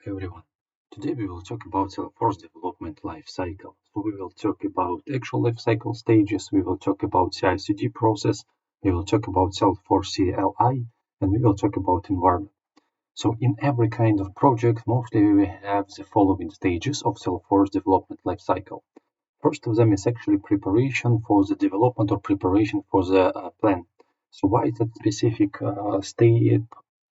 everyone. Today we will talk about Salesforce development lifecycle. So we will talk about actual lifecycle stages, we will talk about CI/CD process, we will talk about Salesforce CLI, and we will talk about environment. So in every kind of project, mostly we have the following stages of Salesforce development lifecycle. First of them is actually preparation for the development or preparation for the plan. So why that specific step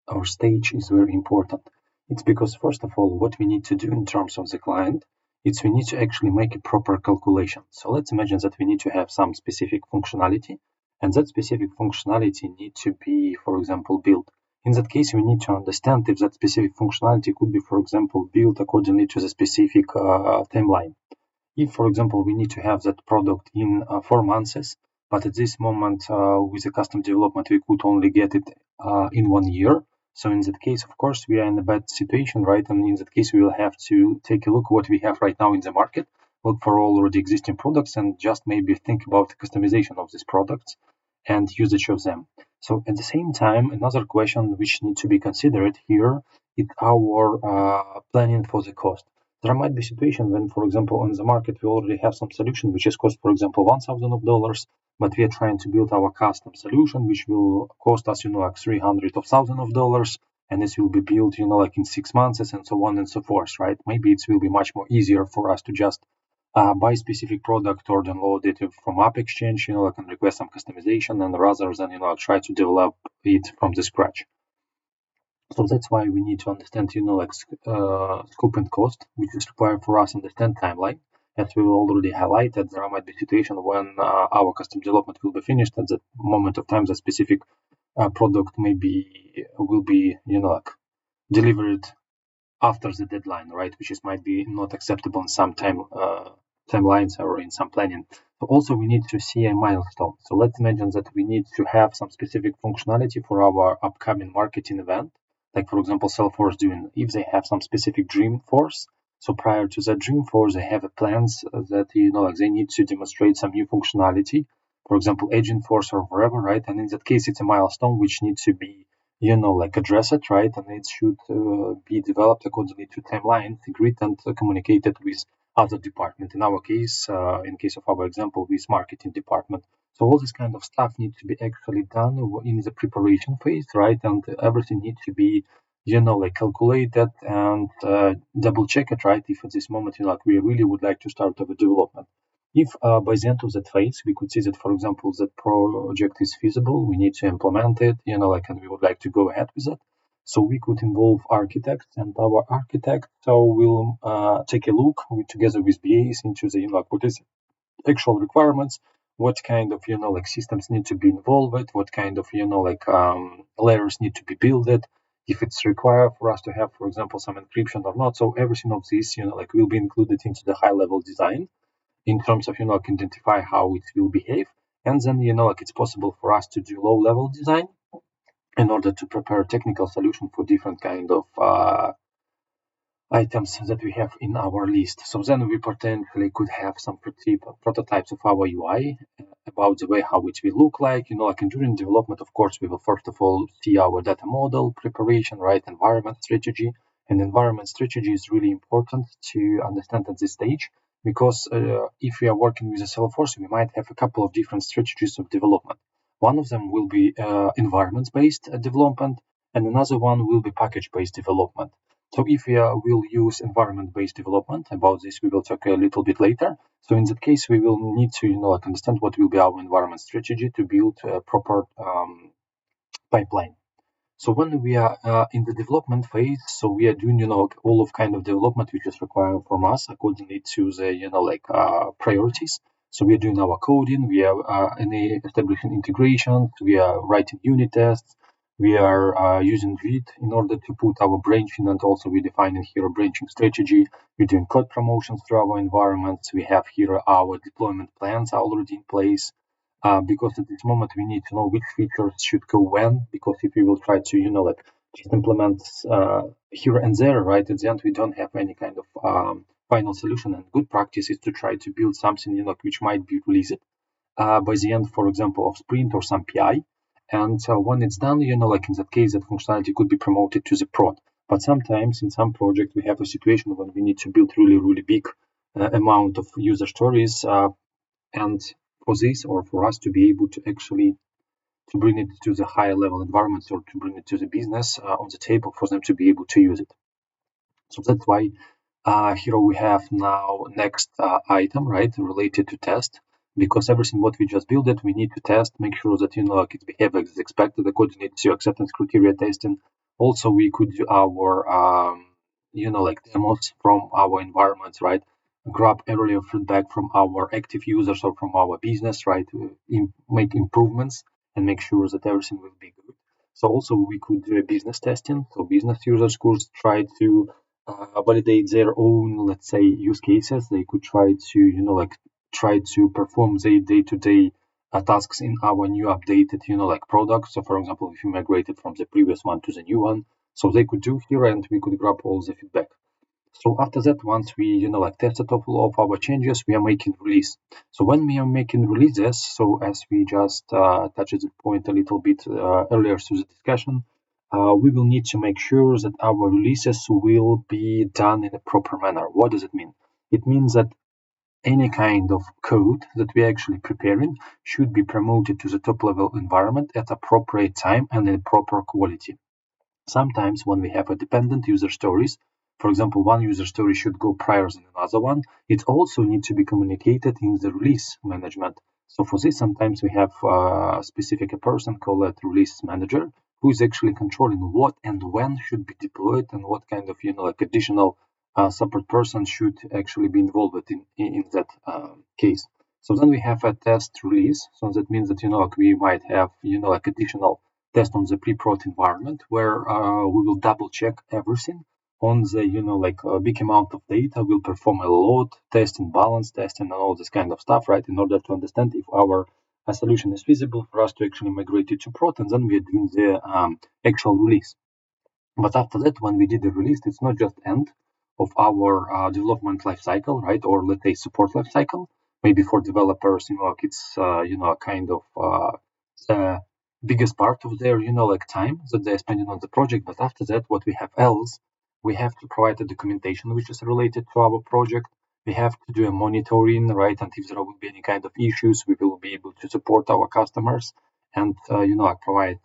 or stage is very important? It's because first of all, what we need to do in terms of the client, it's we need to actually make a proper calculation. So let's imagine that we need to have some specific functionality, and that specific functionality need to be, for example, built. In that case, we need to understand if that specific functionality could be, for example, built accordingly to the specific timeline. If, for example, we need to have that product in 4 months, but at this moment with the custom development, we could only get it in 1 year. So in that case, of course, we are in a bad situation, right? And in that case, we will have to take a look what we have right now in the market, look for already existing products, and just maybe think about the customization of these products and usage of them. So at the same time, another question which needs to be considered here is our planning for the cost. There might be situation when, for example, on the market we already have some solution which is cost, for example, $1,000, but we are trying to build our custom solution which will cost us, like $300,000, and this will be built, like in 6 months and so on and so forth, right? Maybe it will be much more easier for us to just buy specific product or download it from App Exchange, and request some customization, and rather than, try to develop it from the scratch. So that's why we need to understand, scope and cost, which is required for us to understand timeline. As we already highlighted, there might be situation when our custom development will be finished at that moment of time. The specific product will be, delivered after the deadline, right? Which might be not acceptable in some timelines or in some planning. So also we need to see a milestone. So let's imagine that we need to have some specific functionality for our upcoming marketing event. Like, for example, Salesforce doing, if they have some specific Dreamforce, so prior to that Dreamforce, they have plans that, they need to demonstrate some new functionality, for example, Agentforce or wherever, right? And in that case, it's a milestone which needs to be, addressed, right? And it should be developed accordingly to timelines, agreed and communicated with other department. In our case, in case of our example, with marketing department. So all this kind of stuff needs to be actually done in the preparation phase, right? And everything needs to be, calculated and double check it, right? If at this moment, we really would like to start a development. If by the end of that phase, we could see that, for example, that project is feasible, we need to implement it, and we would like to go ahead with it. So we could involve architects, and our architect will take a look together with BAs into the, what is actual requirements, what kind of, systems need to be involved, what kind of, layers need to be built, if it's required for us to have, for example, some encryption or not. So everything of this, will be included into the high-level design in terms of, identify how it will behave. And then, it's possible for us to do low-level design in order to prepare a technical solution for different kind of items that we have in our list. So then we potentially could have some prototypes of our UI about the way how it will look like. And during development, of course, we will first of all see our data model preparation, right? Environment strategy. And environment strategy is really important to understand at this stage, because if we are working with a Salesforce, we might have a couple of different strategies of development. One of them will be environment-based development, and another one will be package-based development. So if we will use environment-based development, about this we will talk a little bit later. So in that case, we will need to understand what will be our environment strategy to build a proper pipeline. So when we are in the development phase, so we are doing all of kind of development which is required from us accordingly to the priorities. So we are doing our coding, we are establishing integrations, we are writing unit tests, we are using Git in order to put our branching, and also we defining here a branching strategy. We're doing code promotions through our environments. We have here our deployment plans already in place. Because at this moment we need to know which features should go when, because if we will try to, just implement here and there, right, at the end we don't have any kind of final solution. And good practice is to try to build something, which might be released by the end, for example, of sprint or some PI. And when it's done, in that case, that functionality could be promoted to the prod. But sometimes in some project we have a situation when we need to build really big amount of user stories, and for this or for us to be able to actually to bring it to the higher level environments or to bring it to the business on the table for them to be able to use it. So that's why here we have now next item, right, related to test, because everything what we just built it, we need to test, make sure that like it behaves as expected according to acceptance criteria testing. Also, we could do our like demos from our environments, right? Grab earlier feedback from our active users or from our business, right? Make improvements and make sure that everything will be good. So also we could do a business testing. So business users could try to validate their own, let's say, use cases. They could try to, try to perform their day-to-day tasks in our new updated, product. So, for example, if you migrated from the previous one to the new one, so they could do here, and we could grab all the feedback. So after that, once we, tested all of our changes, we are making release. So when we are making releases, so as we just touched the point a little bit earlier through the discussion, we will need to make sure that our releases will be done in a proper manner. What does it mean? It means that any kind of code that we're actually preparing should be promoted to the top level environment at appropriate time and in proper quality. Sometimes when we have a dependent user stories, for example, one user story should go prior than another one, it also needs to be communicated in the release management. So for this, sometimes we have a specific person called release manager, who is actually controlling what and when should be deployed and what kind of, additional support person should actually be involved in that case. So then we have a test release. So that means that, we might have, additional test on the pre-prod environment where we will double check everything on the a big amount of data. We'll perform a load testing, balance testing, and all this kind of stuff, right, in order to understand if our solution is feasible for us to actually migrate it to prod, and then we're doing the actual release. But after that, when we did the release, it's not just end of our development lifecycle, right, or let's say support lifecycle. Maybe for developers, it's a kind of the biggest part of their time that they're spending on the project. But after that, what we have else, we have to provide a documentation which is related to our project. We have to do a monitoring, right, and if there will be any kind of issues, we will be able to support our customers and provide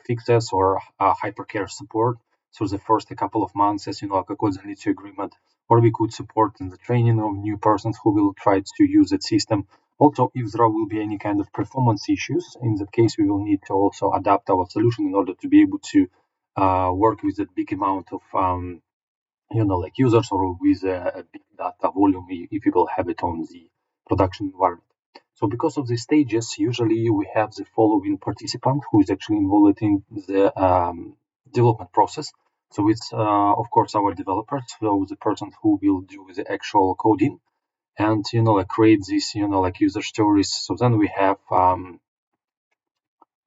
fixes or hypercare support. So the first couple of months, as according to agreement, or we could support in the training of new persons who will try to use that system. Also, if there will be any kind of performance issues, in that case, we will need to also adapt our solution in order to be able to work with a big amount of users or with a big data volume if you will have it on the production environment. So because of these stages, usually we have the following participant who is actually involved in the development process. So it's, of course, our developers, so the person who will do the actual coding and, create these, user stories. So then we have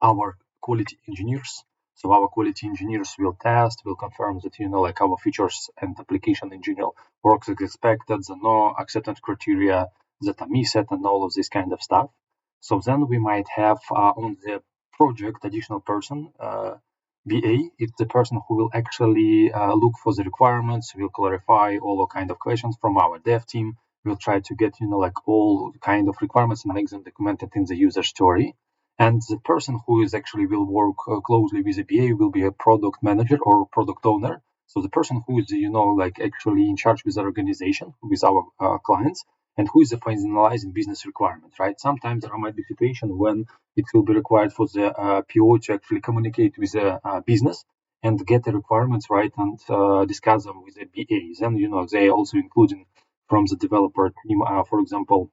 our quality engineers. So our quality engineers will test, will confirm that, our features and application engineer works as expected, the no acceptance criteria that are missed and all of this kind of stuff. So then we might have on the project additional person, BA, it's the person who will actually look for the requirements, will clarify all kind of questions from our dev team. We'll try to get, all kind of requirements and make them documented in the user story. And the person who is actually will work closely with the BA will be a product manager or product owner. So the person who is, actually in charge with the organization, with our clients, and who is finalizing business requirements, right? Sometimes there might be a situation when it will be required for the PO to actually communicate with the business and get the requirements, right, and discuss them with the BAs. And, they also including from the developer team, for example,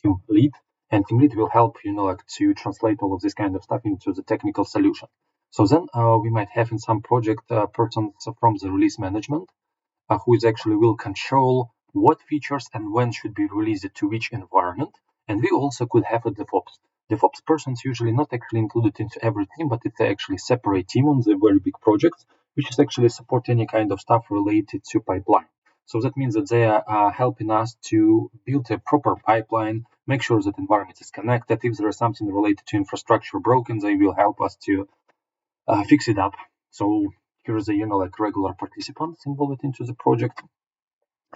team lead, and team lead will help to translate all of this kind of stuff into the technical solution. So then we might have in some project persons from the release management who is actually will control what features and when should be released to which environment. And we also could have a DevOps. DevOps persons usually not actually included into every team, but it's actually separate team on the very big projects, which is actually support any kind of stuff related to pipeline. So that means that they are helping us to build a proper pipeline, make sure that environment is connected. If there is something related to infrastructure broken, they will help us to fix it up. So Here is a, like regular participants involved into the project.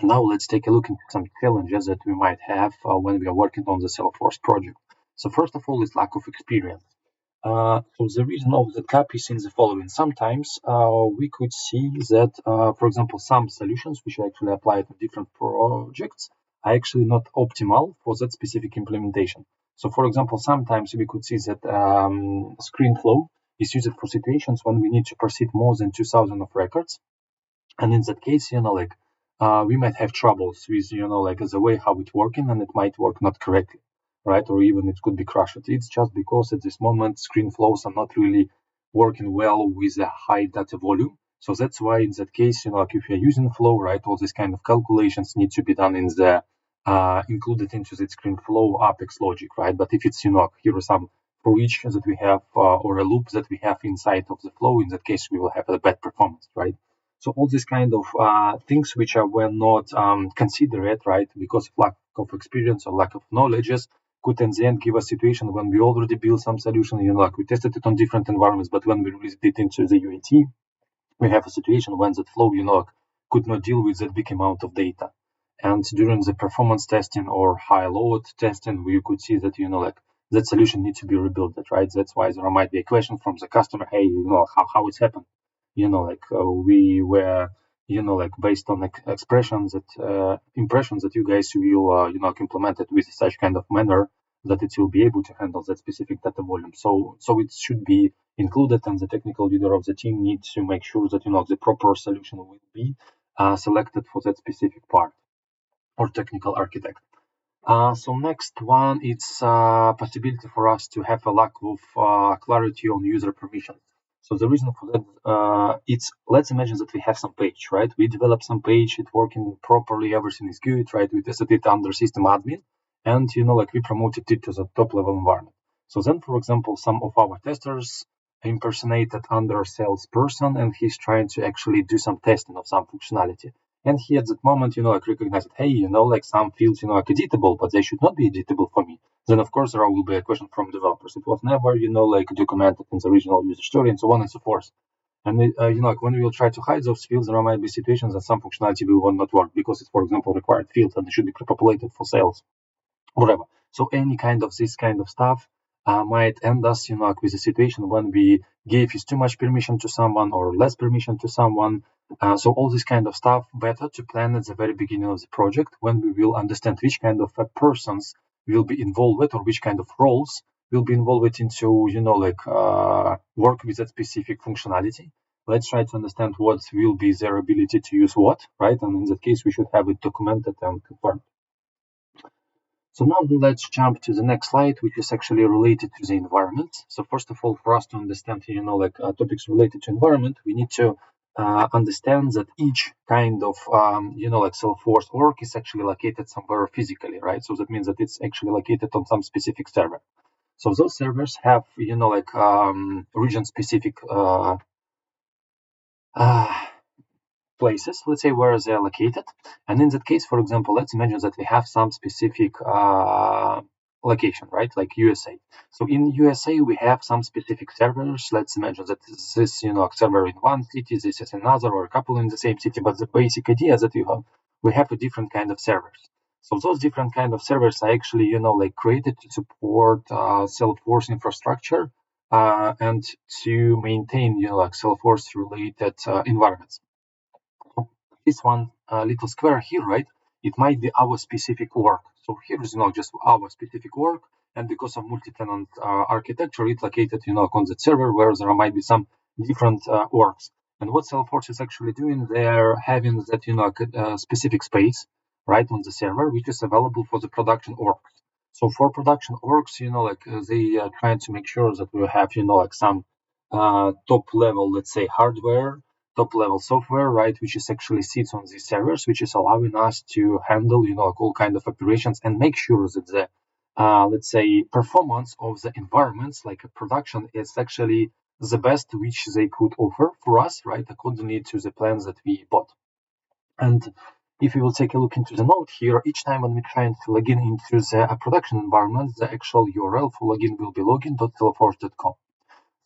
Now let's take a look into some challenges that we might have when we are working on the Salesforce project. So first of all is lack of experience. So the reason of the gap is in the following. Sometimes we could see that, for example, some solutions which are actually applied to different projects are actually not optimal for that specific implementation. So, for example, sometimes we could see that screen flow is used for situations when we need to proceed more than 2,000 of records, and in that case, we might have troubles with, like the way how it's working, and it might work not correctly, right? Or even it could be crushed. It's just because at this moment screen flows are not really working well with a high data volume. So that's why in that case, like if you're using flow, right, all these kind of calculations need to be done in the included into the screen flow Apex logic, right? But if it's, here are some for each that we have or a loop that we have inside of the flow, in that case, we will have a bad performance, right? So all these kind of things which were not considered, right, because of lack of experience or lack of knowledge, could in the end give a situation when we already built some solution, like we tested it on different environments, but when we released it into the UAT, we have a situation when that flow, could not deal with that big amount of data. And during the performance testing or high load testing, we could see that, like that solution needs to be rebuilt, right? That's why there might be a question from the customer, hey, how it's happened? We were, like based on expressions that impressions that you guys will, implement it with such kind of manner that it will be able to handle that specific data volume. So it should be included, and the technical leader of the team needs to make sure that the proper solution will be selected for that specific part, or technical architect. So next one, it's possibility for us to have a lack of clarity on user permissions. So the reason for that, it's, let's imagine that we have some page, right? We develop some page, it's working properly, everything is good, right? We tested it under system admin, and like we promoted it to the top level environment. So then, for example, some of our testers impersonated under a salesperson, and he's trying to actually do some testing of some functionality. And he at that moment, like recognized, hey, like some fields, like editable, but they should not be editable for me. Then of course there will be a question from developers. It was never, like documented in the original user story, and so on and so forth. And like when we will try to hide those fields, there might be situations that some functionality will not work because it's, for example, required field and it should be pre-populated for sales, whatever. So any kind of this kind of stuff might end us, like with a situation when we gave too much permission to someone or less permission to someone. So all this kind of stuff, better to plan at the very beginning of the project, when we will understand which kind of persons will be involved or which kind of roles will be involved into, work with that specific functionality. Let's try to understand what will be their ability to use what, right? And in that case, we should have it documented and confirmed. So now let's jump to the next slide, which is actually related to the environment. So first of all, for us to understand, topics related to environment, we need to understand that each kind of, Salesforce org is actually located somewhere physically, right? So that means that it's actually located on some specific server. So those servers have, region-specific places, let's say, where they're located. And in that case, for example, let's imagine that we have some specific location, right? Like USA. So in USA, we have some specific servers. Let's imagine that this is, server in one city, this is another, or a couple in the same city. But the basic idea is that we have a different kind of servers. So those different kind of servers are actually, created to support Salesforce infrastructure and to maintain, Salesforce related environments. This one little square here, right? It might be our specific work. So here is just our specific work, and because of multi-tenant architecture, it's located on the server where there might be some different works. And what Salesforce is actually doing, they're having that specific space right on the server, which is available for the production orgs. So for production orgs, they are trying to make sure that we have some top level, let's say, hardware, top level software, right, which is actually sits on these servers, which is allowing us to handle, all kind of operations and make sure that the, let's say, performance of the environments, like a production, is actually the best which they could offer for us, right, accordingly to the plans that we bought. And if you will take a look into the note here, each time when we try to log in into the production environment, the actual URL for login will be login.salesforce.com.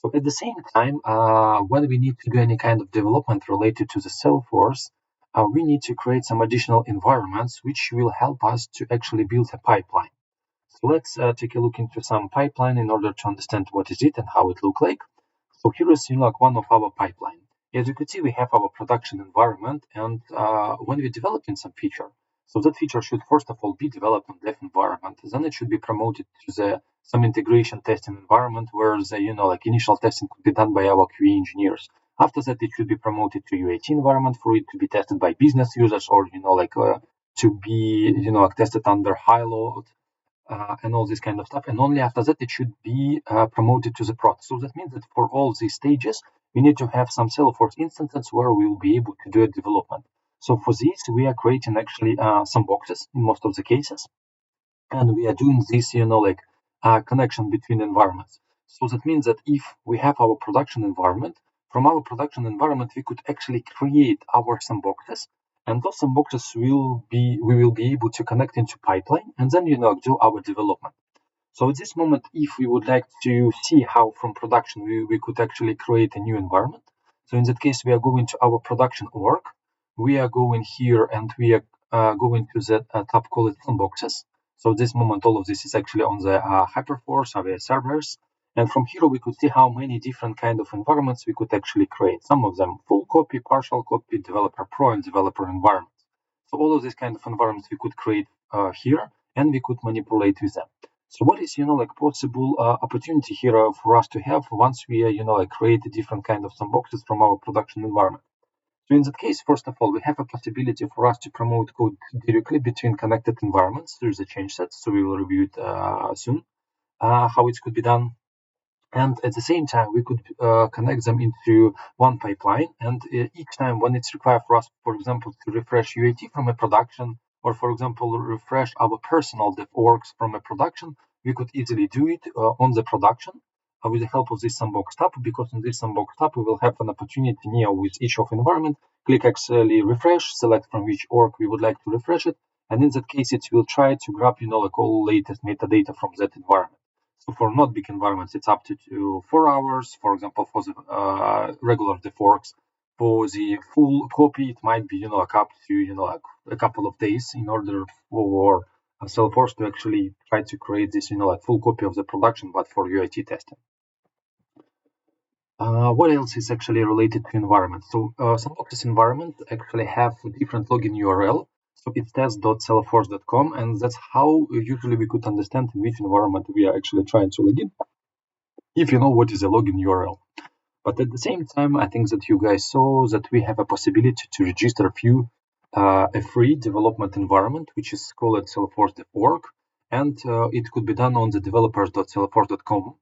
So at the same time, when we need to do any kind of development related to the Salesforce, we need to create some additional environments which will help us to actually build a pipeline. So let's take a look into some pipeline in order to understand what is it and how it look like. So here is like one of our pipeline. As you can see, we have our production environment, and when we're developing some feature, so that feature should first of all be developed in dev environment. Then it should be promoted to the some integration testing environment where the like initial testing could be done by our QA engineers. After that, it should be promoted to UAT environment for it to be tested by business users, or to be like tested under high load and all this kind of stuff. And only after that, it should be promoted to the prod. So that means that for all these stages, we need to have some Salesforce instances where we will be able to do a development. So for this, we are creating actually some boxes in most of the cases. And we are doing this, connection between environments. So that means that if we have our production environment, from our production environment, we could actually create our sandboxes, and those sandboxes we will be able to connect into pipeline, and then do our development. So at this moment, if we would like to see how from production we could actually create a new environment, so in that case, we are going to our production org. We are going here and we are going to the tab called sandboxes. So at this moment, all of this is actually on the Hyperforce AWS servers. And from here, we could see how many different kind of environments we could actually create. Some of them full copy, partial copy, developer pro, and developer environments. So all of these kind of environments we could create here, and we could manipulate with them. So what is possible opportunity here for us to have once we create a different kind of sandboxes from our production environment? So in that case, first of all, we have a possibility for us to promote code directly between connected environments through the change sets. So we will review it soon, how it could be done. And at the same time, we could connect them into one pipeline. And each time when it's required for us, for example, to refresh UAT from a production, or for example, refresh our personal dev orgs from a production, we could easily do it on the production with the help of this sandbox tab, because in this sandbox tab, we will have an opportunity near with each of environment, click actually refresh, select from which org we would like to refresh it. And in that case, it will try to grab, all latest metadata from that environment. So for not big environments, it's up to 4 hours. For example, for the regular dev orgs, for the full copy, it might be up to a couple of days in order for Salesforce to actually try to create this full copy of the production, but for UAT testing. What else is actually related to environment? So Sandboxes environment actually have different login URL. So it's test.salesforce.com, and that's how usually we could understand in which environment we are actually trying to log in, if you know what is a login URL. But at the same time, I think that you guys saw that we have a possibility to register a free development environment, which is called Salesforce.org, and it could be done on the developers.salesforce.com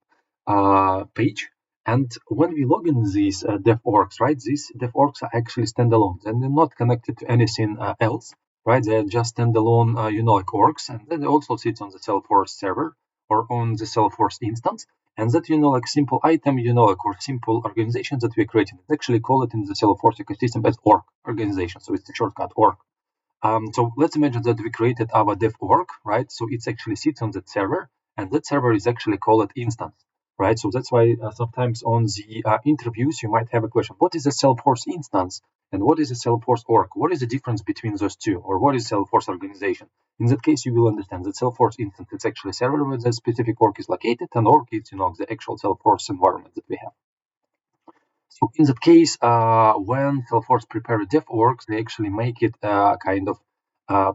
page. And when we log in these dev orgs, right, these dev orgs are actually standalone and they're not connected to anything else, right? They're just standalone, orgs, and then they also sit on the Salesforce server or on the Salesforce instance. And that, simple item, or simple organization that we're creating, it's actually call it in the Salesforce ecosystem as org organization. So it's the shortcut org. So let's imagine that we created our dev org, right? So it actually sits on that server, and that server is actually called instance, right? So that's why sometimes on the interviews, you might have a question, what is a Salesforce instance? And what is a Salesforce org? What is the difference between those two? Or what is Salesforce organization? In that case, you will understand that Salesforce instance is actually a server where the specific org is located, and org is, the actual Salesforce environment that we have. So in that case, when Salesforce prepare a dev org, they actually make it kind of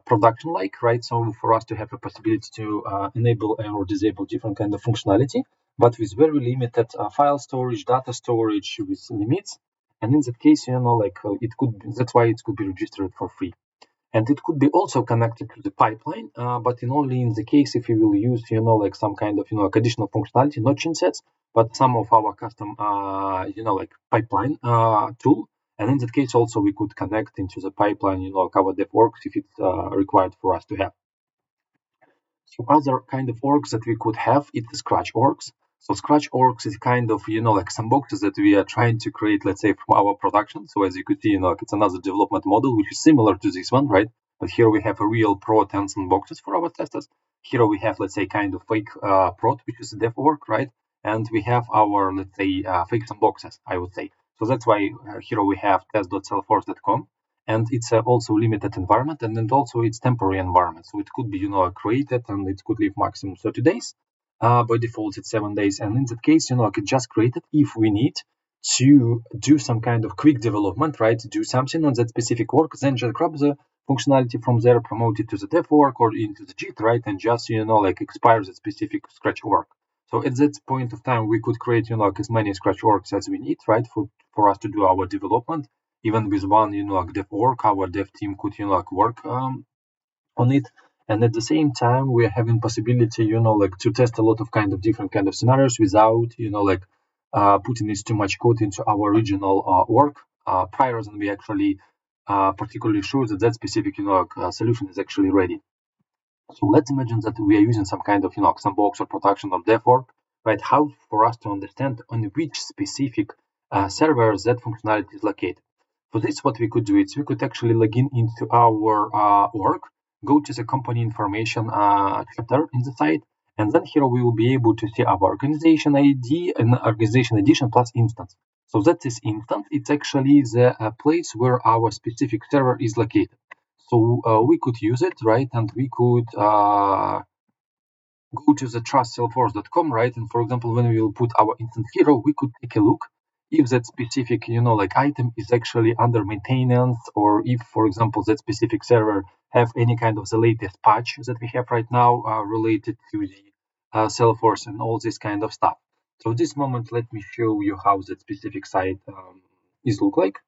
production-like, right? So for us to have a possibility to enable or disable different kind of functionality, but with very limited file storage, data storage, with limits. And in that case, it could be, that's why it could be registered for free. And it could be also connected to the pipeline, but only in the case if you will use, some kind of, additional functionality, not chain sets, but some of our custom, pipeline tool. And in that case, also we could connect into the pipeline, our dev orgs if it's required for us to have. So other kind of orgs that we could have, it's the Scratch orgs. So Scratch orgs is kind of, some boxes that we are trying to create, let's say, from our production. So as you could see, it's another development model, which is similar to this one, right? But here we have a real pro boxes for our testers. Here we have, let's say, kind of fake prod, which is a dev org, right? and we have our, let's say, fixed boxes, I would say. So that's why here we have test.salesforce.com, and it's also limited environment, and then also it's temporary environment. So it could be, created, and it could live maximum 30 days. By default, it's 7 days, and in that case, I could just create it if we need to do some kind of quick development, right? To do something on that specific work, then just grab the functionality from there, promote it to the dev work or into the JIT, right? And just, expire that specific Scratch work. So at that point of time, we could create, as many Scratch works as we need, right? For us to do our development. Even with one, dev work, our dev team could, work on it. And at the same time, we are having possibility, to test a lot of different kind of scenarios without, putting this too much code into our original work prior than we actually particularly sure that that specific, solution is actually ready. So let's imagine that we are using some kind of, sandbox or production of dev work, right? How for us to understand on which specific server that functionality is located. For this, what we could do is we could actually log in into our org, go to the company information chapter in the site, and then here we will be able to see our organization ID and organization edition plus instance. So that is instance. It's actually the place where our specific server is located. So we could use it, right? And we could go to the trustsalesforce.com, right? And for example, when we will put our instance here, we could take a look if that specific, item is actually under maintenance, or if, for example, that specific server have any kind of the latest patch that we have right now related to the Salesforce and all this kind of stuff. So at this moment, let me show you how that specific site is look like.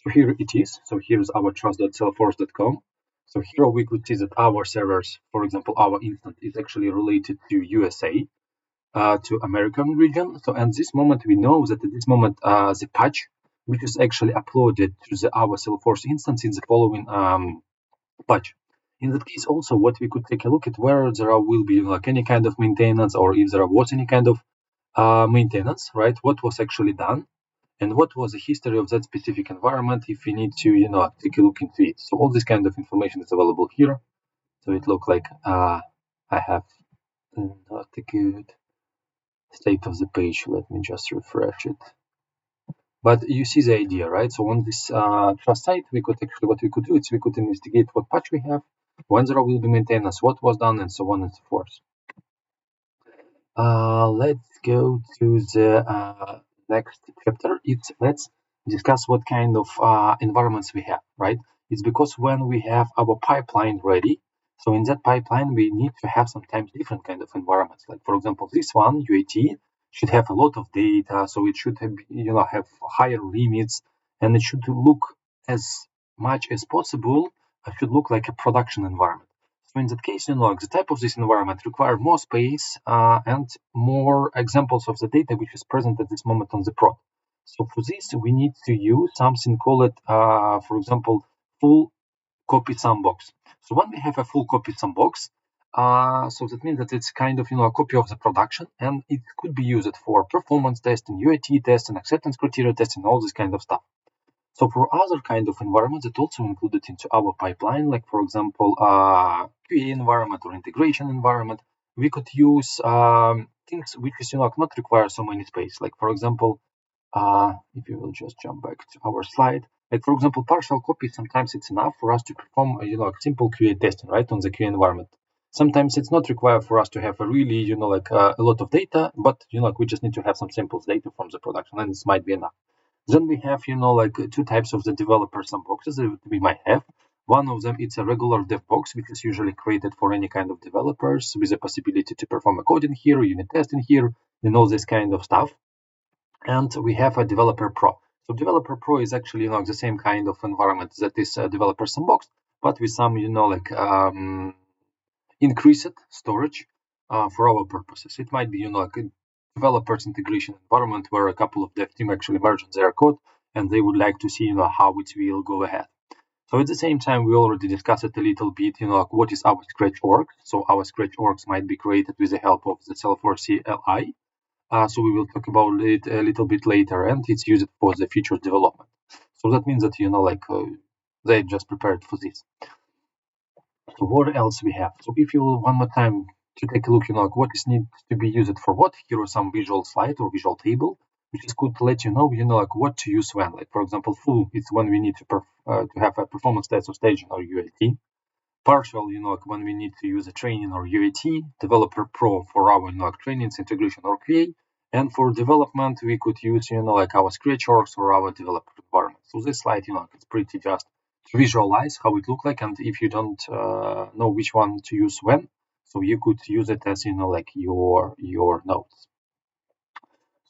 So here it is. So here's our trust.salesforce.com. So here we could see that our servers, for example, our instance is actually related to USA, to American region. So at this moment, we know that at this moment, the patch, which is actually uploaded to our Salesforce instance, is the following patch. In that case, also, what we could take a look at where there will be any kind of maintenance, or if there was any kind of maintenance, right? What was actually done, and what was the history of that specific environment if we need to, take a look into it. So all this kind of information is available here. So it looks like I have not a good state of the page. Let me just refresh it. But you see the idea, right? So on this trust site, we could actually, what we could do is we could investigate what patch we have, when there will be maintenance, what was done, and so on and so forth. Let's go to the next chapter. Let's discuss what kind of environments we have, right? It's because when we have our pipeline ready, so in that pipeline we need to have sometimes different kind of environments. Like for example, this one UAT should have a lot of data, so it should have have higher limits, and it should look as much as possible. It should look like a production environment. So in that case, the type of this environment require more space and more examples of the data which is present at this moment on the prod. So for this, we need to use something called, for example, full copy sandbox. So when we have a full copy sandbox, so that means that it's kind of a copy of the production, and it could be used for performance testing, UAT testing, acceptance criteria testing, all this kind of stuff. So for other kind of environments, it also included into our pipeline, like for example, QA environment or integration environment, we could use things which is not require so many space. Like for example, if you will just jump back to our slide, like for example, partial copy. Sometimes it's enough for us to perform simple QA testing, right, on the QA environment. Sometimes it's not required for us to have a really a lot of data, but we just need to have some samples data from the production, and this might be enough. Then we have, two types of the developer sandboxes that we might have. One of them, it's a regular dev box, which is usually created for any kind of developers with the possibility to perform a code in here, unit test in here, and all this kind of stuff. And we have a developer pro. So developer pro is actually, the same kind of environment that is a developer sandbox, but with some, increased storage for our purposes. It might be, like a developers integration environment where a couple of dev team actually merge their code, and they would like to see, how it will go ahead. So at the same time, we already discussed it a little bit, like what is our Scratch org. So our Scratch orgs might be created with the help of the Salesforce CLI. So we will talk about it a little bit later, and it's used for the feature development. So that means that, they just prepared for this. So what else we have? So if you will one more time to take a look, like what is needs to be used for what. Here is some visual slide or visual table, which is good to let you know, like what to use when. Like for example, full is when we need to have a performance test or staging or UAT. Partial, like when we need to use a training or UAT. Developer Pro for our, like trainings, integration or QA. And for development, we could use, like our Scratch orgs or our developer environment. So this slide, it's pretty just to visualize how it look like. And if you don't know which one to use when, so you could use it as, like your notes.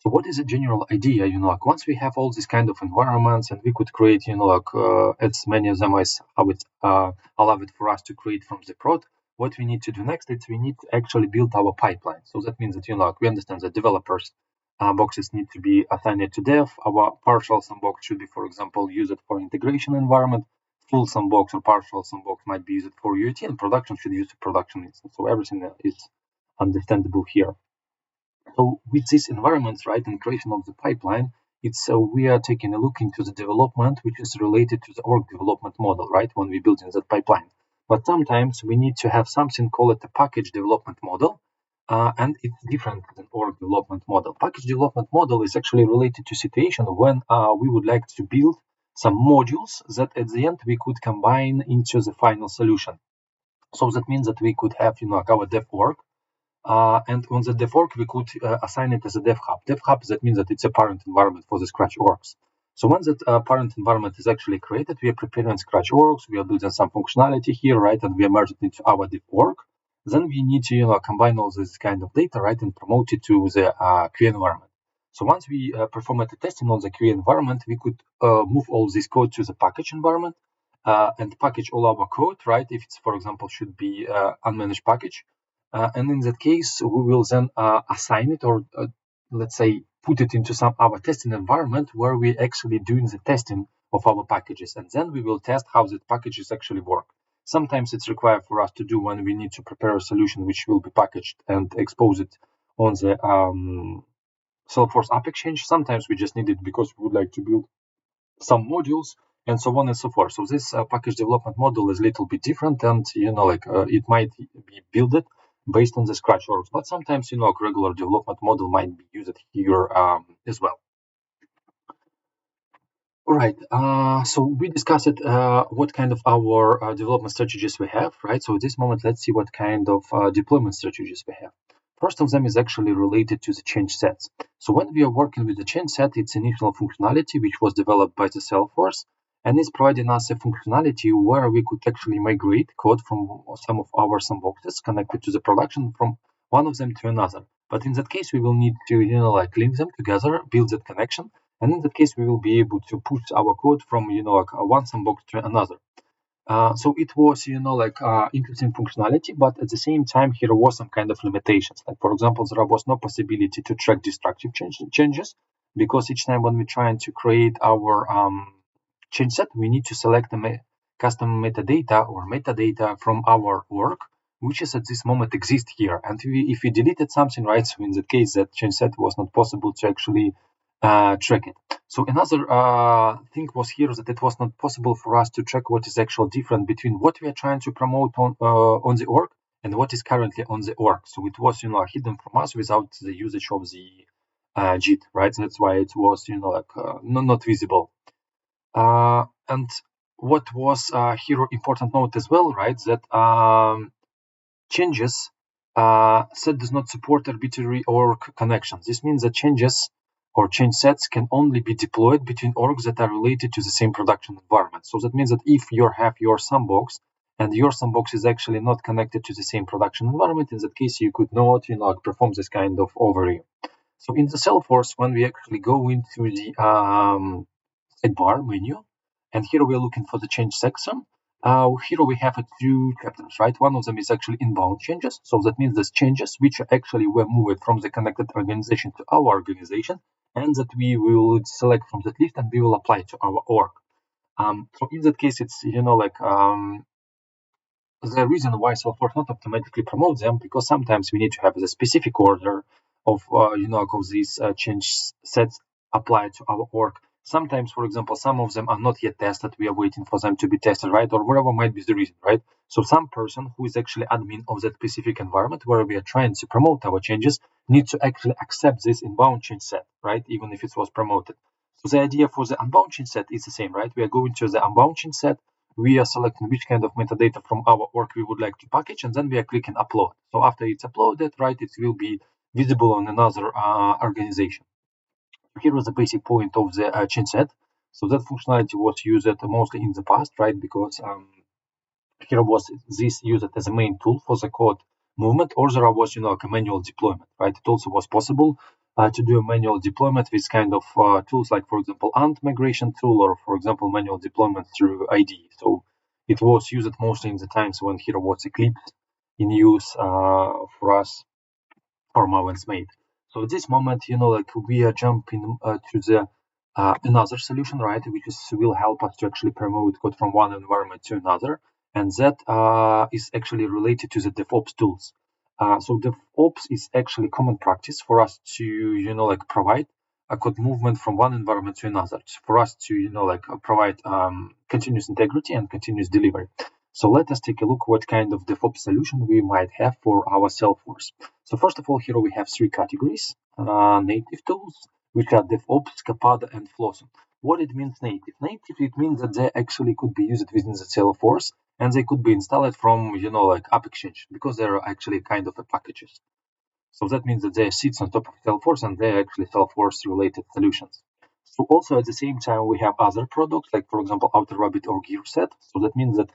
So what is a general idea? Like once we have all these kind of environments and we could create, like as many of them as how it allow it for us to create from the prod, what we need to do next is we need to actually build our pipeline. So that means that, like we understand that developers boxes need to be assigned to dev. Our partial sandbox should be, for example, used for integration environment. Full sandbox or partial sandbox might be used for UAT, and production should use a production instance. So everything is understandable here. So with these environments, right, and creation of the pipeline, it's we are taking a look into the development which is related to the org development model, right, when we build in that pipeline. But sometimes we need to have something called a package development model, and it's different than org development model. Package development model is actually related to situation when we would like to build some modules that at the end we could combine into the final solution. So that means that we could have, our dev org, and on the dev org, we could assign it as a dev hub. Dev hub, that means that it's a parent environment for the Scratch orgs. So once that parent environment is actually created, we are preparing Scratch orgs, we are building some functionality here, right, and we are merging it into our dev org. Then we need to, combine all this kind of data, right, and promote it to the QA environment. So once we perform the testing on the QA environment, we could move all this code to the package environment and package all our code, right, if it's, for example, should be unmanaged package. And in that case, we will then assign it or let's say put it into some our testing environment where we actually doing the testing of our packages, and then we will test how the packages actually work. Sometimes it's required for us to do when we need to prepare a solution which will be packaged and expose it on the Salesforce App Exchange. Sometimes we just need it because we would like to build some modules and so on and so forth. So this package development model is a little bit different, and it might be built based on the Scratch orgs, but sometimes regular development model might be used here as well. All right, so we discussed what kind of our development strategies we have, right? So at this moment, let's see what kind of deployment strategies we have. First of them is actually related to the change sets. So when we are working with the change set, it's initial functionality which was developed by the Salesforce, and it's providing us a functionality where we could actually migrate code from some of our sandboxes connected to the production from one of them to another. But in that case, we will need to link them together, build that connection, and in that case, we will be able to push our code from one sandbox to another. So it was interesting functionality, but at the same time, here was some kind of limitations. Like for example, there was no possibility to track destructive changes because each time when we're trying to create our change set, we need to select the custom metadata or metadata from our org, which is at this moment exist here. And if we deleted something, right, so in that case, that change set was not possible to actually track it. So another thing was here that it was not possible for us to track what is actual different between what we are trying to promote on the org and what is currently on the org. So it was hidden from us without the usage of the JIT, right? That's why it was not visible. And what was here important note as well, right? That changes set does not support arbitrary org connections. This means that changes or change sets can only be deployed between orgs that are related to the same production environment. So that means that if you have your sandbox and your sandbox is actually not connected to the same production environment, in that case, you could not perform this kind of overview. So in the Salesforce, when we actually go into the sidebar menu, and here we're looking for the change section, here we have two chapters, right? One of them is actually inbound changes. So that means those changes which actually were moved from the connected organization to our organization, and that we will select from that list and we will apply to our org. So in that case, it's the reason why Salesforce not automatically promotes them, because sometimes we need to have a specific order of of these change sets applied to our org. Sometimes, for example, some of them are not yet tested. We are waiting for them to be tested, right? Or whatever might be the reason, right? So some person who is actually admin of that specific environment where we are trying to promote our changes needs to actually accept this inbound change set, right? Even if it was promoted. So the idea for the unbound change set is the same, right? We are going to the unbound change set. We are selecting which kind of metadata from our org we would like to package, and then we are clicking upload. So after it's uploaded, right, it will be visible on another organization. Here was the basic point of the change set. So that functionality was used mostly in the past, right? Because here was this used as a main tool for the code movement, or there was, like a manual deployment, right? It also was possible to do a manual deployment with kind of tools like, for example, Ant migration tool, or for example, manual deployment through IDE. So it was used mostly in the times when here was Eclipse in use for us, or Maven's made. So at this moment, like we are jumping to the another solution, right, which will help us to actually promote code from one environment to another, and that is actually related to the DevOps tools. So DevOps is actually common practice for us to, like provide a code movement from one environment to another, for us to, like provide continuous integrity and continuous delivery. So let us take a look what kind of DevOps solution we might have for our Salesforce. So first of all, here we have three categories: native tools, which are DevOps, Capado, and Flosson. What it means native? Native, it means that they actually could be used within the Salesforce, and they could be installed from, like App Exchange, because they're actually kind of a packages. So that means that they sit on top of Salesforce, and they're actually Salesforce related solutions. So also at the same time, we have other products, like for example, AutoRabbit or GearSet. So that means that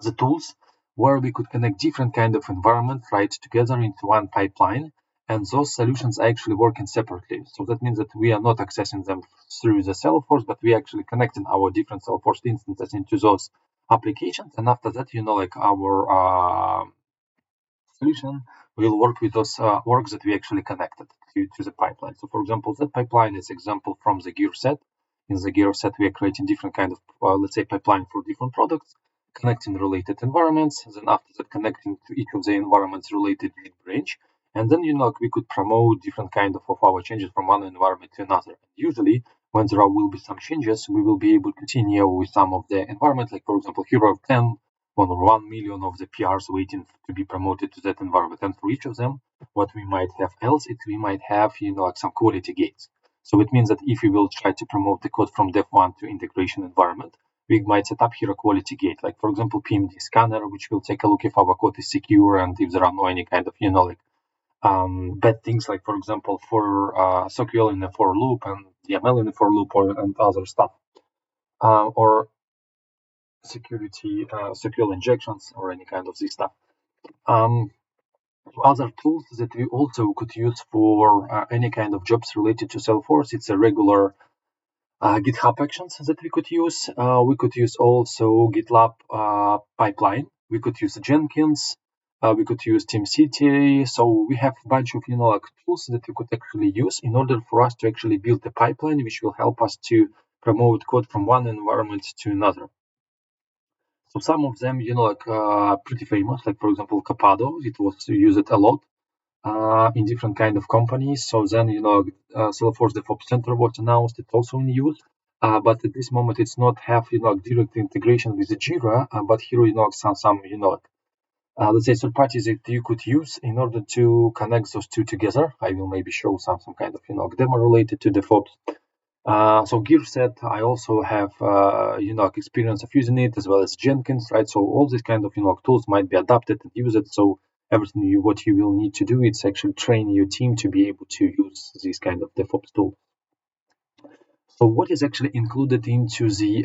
the tools where we could connect different kind of environments right together into one pipeline, and those solutions are actually working separately. So that means that we are not accessing them through the Salesforce, but we are actually connecting our different Salesforce instances into those applications, and after that, like our solution will work with those works that we actually connected to the pipeline. So for example, that pipeline is example from the gear set. In the gear set, we are creating different kind of, let's say, pipeline for different products, connecting related environments. Then after that, connecting to each of the environments related branch. And then, we could promote different kind of our changes from one environment to another. Usually, when there will be some changes, we will be able to continue with some of the environment, like for example, here are 10 or 1 million of the PRs waiting to be promoted to that environment. And for each of them, what we might have else, we might have, like some quality gates. So it means that if we will try to promote the code from dev 1 to integration environment, we might set up here a quality gate, like for example, PMD scanner, which will take a look if our code is secure and if there are no any kind of, bad things, like for example, for SQL in a for loop and YAML in a for loop and other stuff. Or security, SQL injections, or any kind of this stuff. Other tools that we also could use for any kind of jobs related to Salesforce, it's a regular GitHub actions that we could use. We could use also GitLab pipeline. We could use Jenkins. We could use TeamCity. So we have a bunch of like tools that we could actually use in order for us to actually build a pipeline which will help us to promote code from one environment to another. So some of them, like pretty famous, like for example, Capado. It was used a lot in different kind of companies. So then, Salesforce DevOps Center was announced. It's also in use. But at this moment, it's not have, direct integration with the Jira. But here, some let's say third parties that you could use in order to connect those two together. I will maybe show some kind of, demo related to DevOps. So GearSet, I also have experience of using it, as well as Jenkins, right? So all these kind of tools might be adapted and used. So everything what you will need to do is actually train your team to be able to use this kind of DevOps tool. So what is actually included into the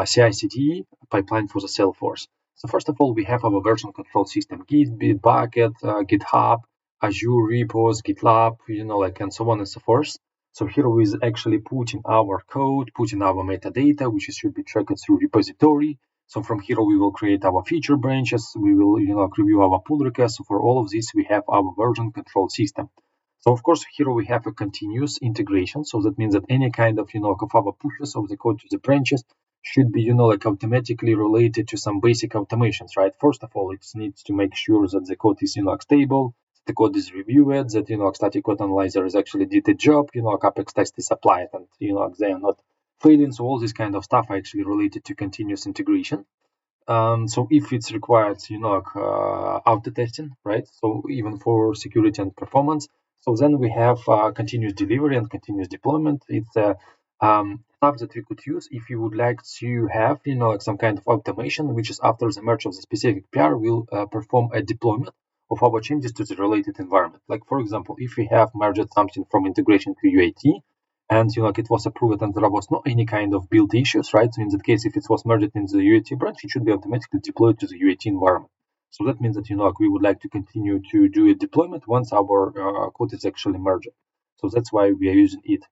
CI/CD pipeline for the Salesforce? So first of all, we have our version control system: Git, Bitbucket, GitHub, Azure repos, GitLab, and so on and so forth. So here we is actually putting our code, putting our metadata, which should be tracked through repository. So from here we will create our feature branches. We will, review our pull requests. So for all of this, we have our version control system. So of course, here we have a continuous integration. So that means that any kind of, of our pushes of the code to the branches should be, automatically related to some basic automations, right? First of all, it needs to make sure that the code is, stable. the code is reviewed, that static code analyzer is actually did the job, capex test is applied, and they are not failing. So all this kind of stuff are actually related to continuous integration. So if it's required, auto testing, right? So even for security and performance. So then we have continuous delivery and continuous deployment. It's stuff that we could use if you would like to have, like some kind of automation, which is after the merge of the specific PR will perform a deployment of our changes to the related environment. Like for example, if we have merged something from integration to UAT, and like it was approved and there was no any kind of build issues, right? So in that case, if it was merged in the UAT branch, it should be automatically deployed to the UAT environment. So that means that like we would like to continue to do a deployment once our code is actually merged. So that's why we are using it.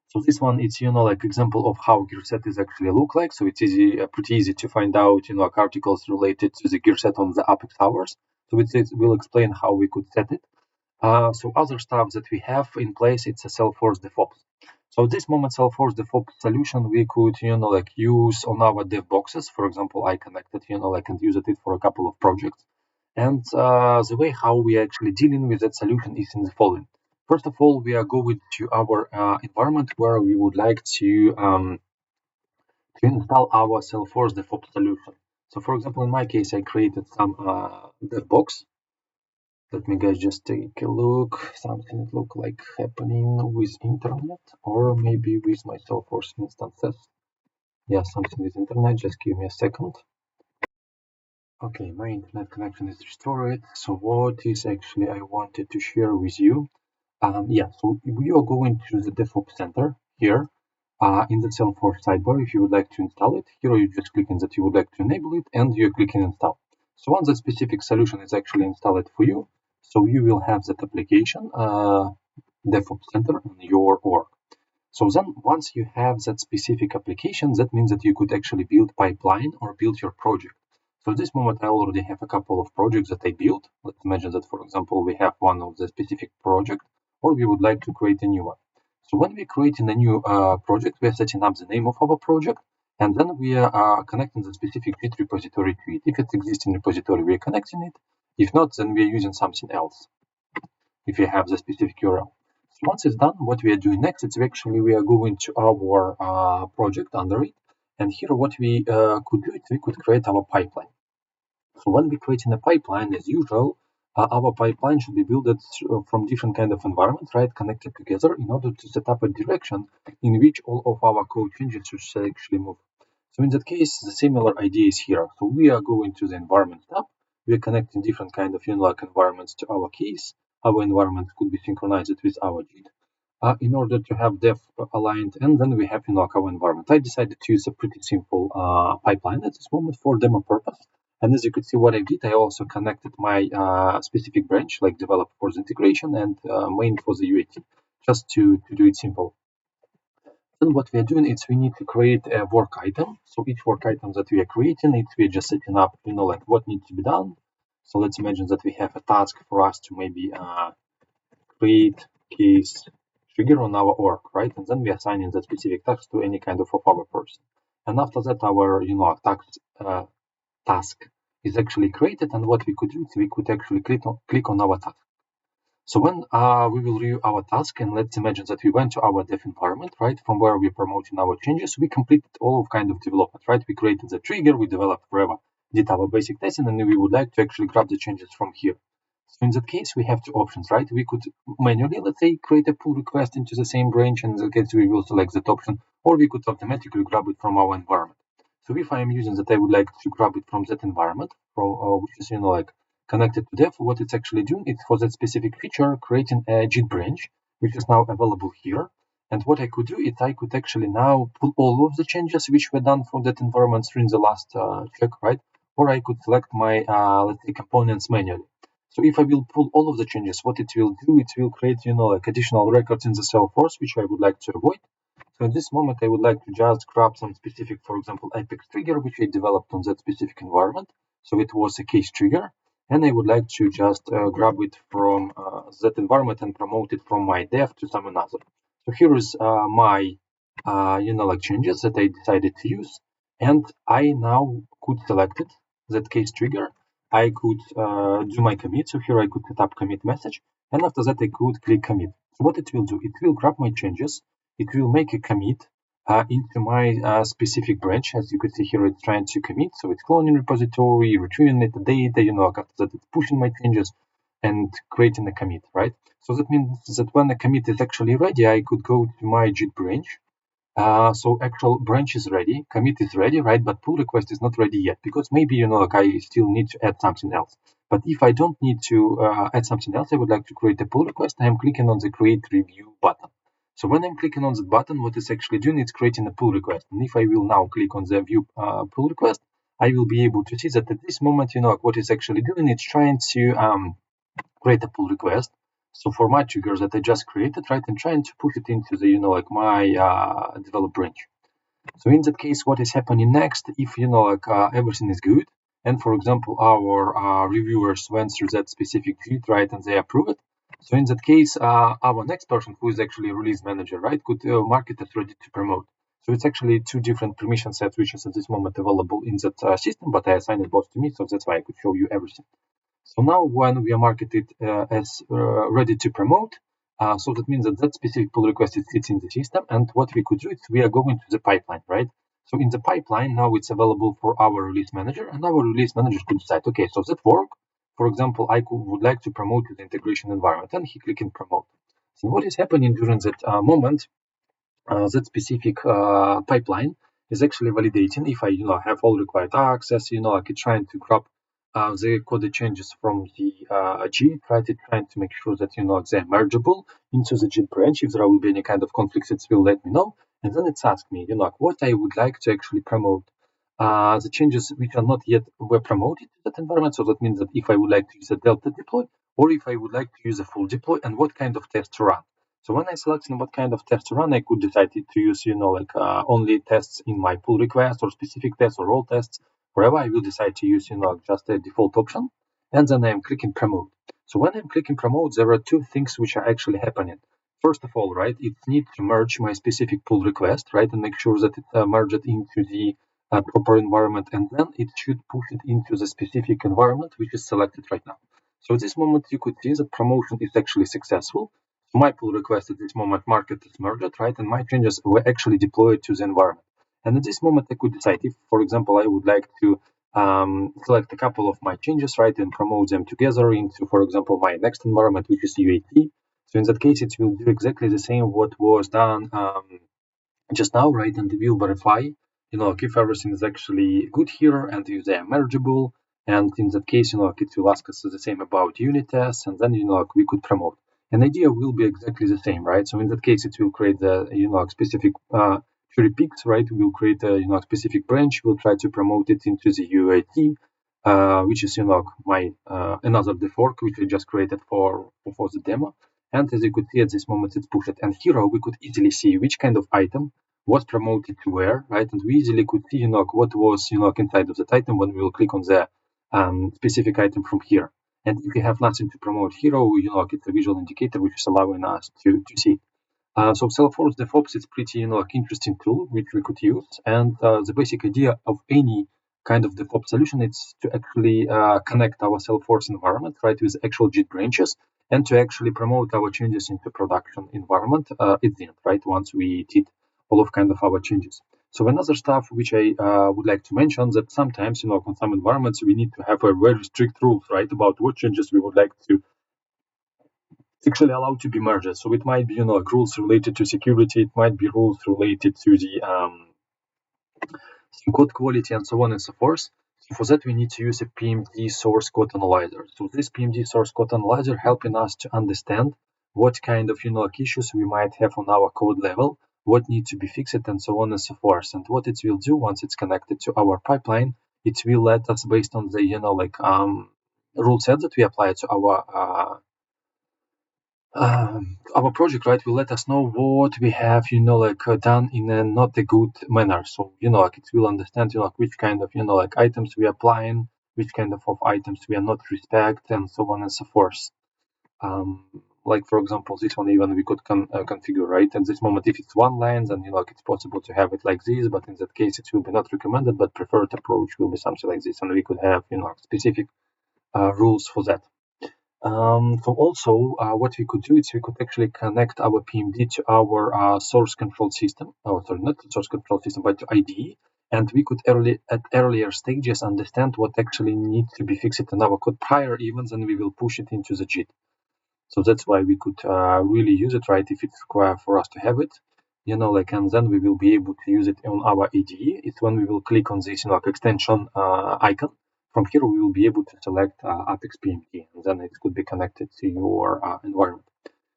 So this one, it's like example of how gear set is actually look like. So it's easy, pretty easy to find out like articles related to the gear set on the Apex hours. So it will explain how we could set it. So other stuff that we have in place, it's a Salesforce DevOps. So at this moment, Salesforce DevOps solution we could, like use on our dev boxes. For example, I connected, like and used it for a couple of projects. And the way how we are actually dealing with that solution is in the following. First of all, we are going to our environment where we would like to install our Salesforce DevOps solution. So for example, in my case, I created some dev box. Let me guys just take a look. Something that look like happening with internet or maybe with my Salesforce instances. Yeah, something with internet. Just give me a second. Okay, my internet connection is restored. So what is actually I wanted to share with you? Yeah, so we are going to the DevOps Center here in the Salesforce sidebar. If you would like to install it, here you just click in that you would like to enable it and you click in install. So once that specific solution is actually installed for you, so you will have that application DevOps Center in your org. So then once you have that specific application, that means that you could actually build pipeline or build your project. So at this moment, I already have a couple of projects that I built. Let's imagine that, for example, we have one of the specific project, or we would like to create a new one. So when we're creating a new project, we are setting up the name of our project, and then we are connecting the specific Git repository to it. If it's existing repository, we are connecting it. If not, then we are using something else, if you have the specific URL. So once it's done, what we are doing next, it's actually we are going to our project under it. And here what we could do is we could create our pipeline. So when we're creating a pipeline, as usual, our pipeline should be built from different kind of environments, right, connected together in order to set up a direction in which all of our code changes should actually move. So in that case, the similar idea is here. So we are going to the environment tab. We are connecting different kind of like environments to our case. Our environment could be synchronized with our Git in order to have dev aligned, and then we have like our environment. I decided to use a pretty simple pipeline at this moment for demo purpose. And as you could see what I did, I also connected my specific branch, like develop for the integration and main for the UAT, just to do it simple. Then what we are doing is we need to create a work item. So each work item that we are creating, we're just setting up, like what needs to be done. So let's imagine that we have a task for us to maybe create case trigger on our org, right? And then we are assigning that specific task to any kind of our person. And after that, our task is actually created. And what we could do is we could actually click on our task. So when we will review our task, and let's imagine that we went to our dev environment, right, from where we're promoting our changes, we completed all of kind of development, right? We created the trigger, we developed forever, did our basic testing, and we would like to actually grab the changes from here. So in that case, we have two options, right? We could manually, let's say, create a pull request into the same branch, and in that case, we will select that option, or we could automatically grab it from our environment. So if I am using that, I would like to grab it from that environment, which is, like connected to dev. What it's actually doing, it's for that specific feature, creating a Git branch, which is now available here. And what I could do is I could actually now pull all of the changes which were done from that environment during the last check, right? Or I could select my, let's say, components manually. So if I will pull all of the changes, what it will do, it will create, like additional records in the Salesforce, which I would like to avoid. So in this moment, I would like to just grab some specific, for example, Apex trigger, which I developed on that specific environment. So it was a case trigger. And I would like to just grab it from that environment and promote it from my dev to some another. So here is my, like changes that I decided to use. And I now could select it, that case trigger. I could do my commit. So here I could set up commit message, and after that I could click commit. So what it will do, it will grab my changes, it will make a commit into my specific branch. As you could see here, it's trying to commit. So it's cloning repository, retrieving metadata, after that it's pushing my changes and creating a commit, right? So that means that when the commit is actually ready, I could go to my Git branch. So actual branch is ready, commit is ready, right? But pull request is not ready yet because maybe, I still need to add something else. But if I don't need to add something else, I would like to create a pull request. I'm clicking on the create review button. So when I'm clicking on the button, what it's actually doing, it's creating a pull request. And if I will now click on the view pull request, I will be able to see that at this moment, what it's actually doing, it's trying to create a pull request. So for my triggers that I just created, right, I'm trying to push it into the, my develop branch. So in that case, what is happening next, if, everything is good, and for example, our reviewers went through that specific sheet, right, and they approve it. So in that case, our next person, who is actually a release manager, right, could mark it as ready to promote. So it's actually two different permission sets, which is at this moment available in that system, but I assigned it both to me, so that's why I could show you everything. So now when we are marketed as ready to promote, so that means that that specific pull request sits in the system. And what we could do is we are going to the pipeline, right? So in the pipeline, now it's available for our release manager, and our release manager could decide, okay, so that work. For example, would like to promote to the integration environment, and he click in promote. So what is happening during that moment, that specific pipeline is actually validating if I have all required access, like it's trying to grab the code changes from the Git, right? It's trying to make sure that they're mergeable into the Git branch. If there will be any kind of conflicts, it will let me know. And then it's asked me, what I would like to actually promote. The changes which are not yet were promoted to that environment. So that means that if I would like to use a delta deploy, or if I would like to use a full deploy, and what kind of test to run. So when I select what kind of test to run, I could decide to use, only tests in my pull request, or specific tests, or all tests. Wherever I will decide to use, just a default option, and then I'm clicking promote. So when I'm clicking promote, there are two things which are actually happening. First of all, right, it needs to merge my specific pull request, right, and make sure that it's merged into the proper environment, and then it should push it into the specific environment which is selected right now. So at this moment, you could see that promotion is actually successful. My pull request at this moment market is merged, right, and my changes were actually deployed to the environment. And at this moment, I could decide if, for example, I would like to select a couple of my changes, right, and promote them together into, for example, my next environment, which is UAT. So in that case, it will do exactly the same what was done just now, right, and it will verify, if everything is actually good here and if they are manageable. And in that case, it will ask us the same about unit tests, and then, we could promote. An idea will be exactly the same, right? So in that case, it will create the, specific cherry picks, right? We'll create a, specific branch. We'll try to promote it into the UAT, which is, my another fork which we just created for the demo. And as you could see at this moment, it's pushed. And here we could easily see which kind of item was promoted to where, right? And we easily could see, what was, inside of that item when we will click on the specific item from here. And if you have nothing to promote here, it's a visual indicator which is allowing us to see. So Salesforce DevOps is pretty, interesting tool which we could use. And the basic idea of any kind of DevOps solution is to actually connect our Salesforce environment, right, with actual Git branches, and to actually promote our changes into production environment at the end, right, once we did all of kind of our changes. So another stuff which I would like to mention, that sometimes, on some environments, we need to have a very strict rules, right, about what changes we would like to actually allowed to be merged. So it might be, rules related to security, it might be rules related to the code quality, and so on and so forth. So for that, we need to use a PMD source code analyzer. So this PMD source code analyzer helping us to understand what kind of, issues we might have on our code level, what needs to be fixed, and so on and so forth. And what it will do once it's connected to our pipeline, it will let us, based on the, rule set that we apply to our project, right, will let us know what we have, done in a not a good manner. So, it will understand, which kind of, items we are applying, which kind of items we are not respect, and so on and so forth. Like, for example, this one even we could configure, right? At this moment, if it's one line, then, it's possible to have it like this, but in that case, it will be not recommended, but preferred approach will be something like this. And we could have, specific rules for that. So also, what we could do is we could actually connect our PMD to our source control system. Oh, sorry, not source control system, but to IDE. And we could at earlier stages understand what actually needs to be fixed in our code prior even than we will push it into the JIT. So that's why we could really use it, right? If it's required for us to have it, and then we will be able to use it on our IDE. It's when we will click on this, extension icon. From here, we will be able to select Apex PMD, and then it could be connected to your environment.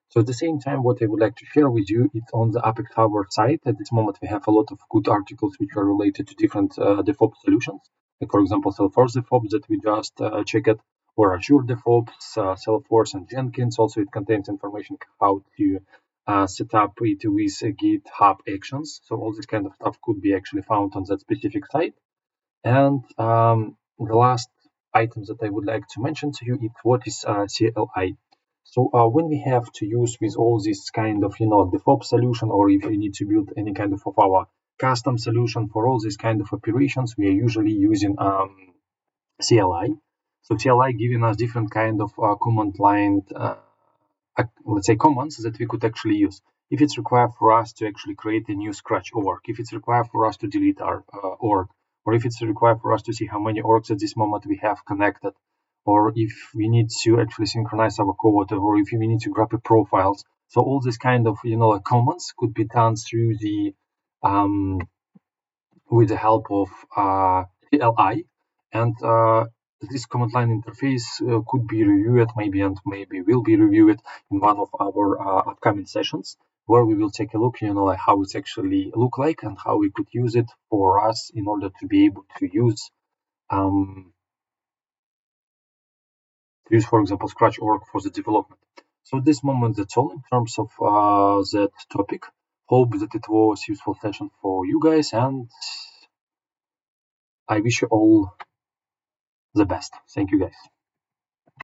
So at the same time, what I would like to share with you is on the Apex Tower site. At this moment, we have a lot of good articles which are related to different DevOps solutions. Like, for example, Salesforce DevOps that we just checked, or Azure DevOps, Salesforce and Jenkins. Also, it contains information how to set up it with GitHub Actions. So all this kind of stuff could be actually found on that specific site. And the last item that I would like to mention to you is what is CLI. So when we have to use with all this kind of, DevOps solution, or if we need to build any kind of our custom solution for all these kind of operations, we are usually using CLI. So CLI giving us different kind of command line, let's say commands that we could actually use. If it's required for us to actually create a new Scratch org, if it's required for us to delete our org, or if it's required for us to see how many orgs at this moment we have connected, or if we need to actually synchronize our code, or if we need to grab a profiles. So all this kind of commands could be done through the with the help of CLI, and this command line interface could be reviewed maybe will be reviewed in one of our upcoming sessions, where we will take a look, like how it actually look like and how we could use it for us in order to be able to use for example, Scratch org for the development. So at this moment, that's all in terms of that topic. Hope that it was useful session for you guys, and I wish you all the best. Thank you, guys.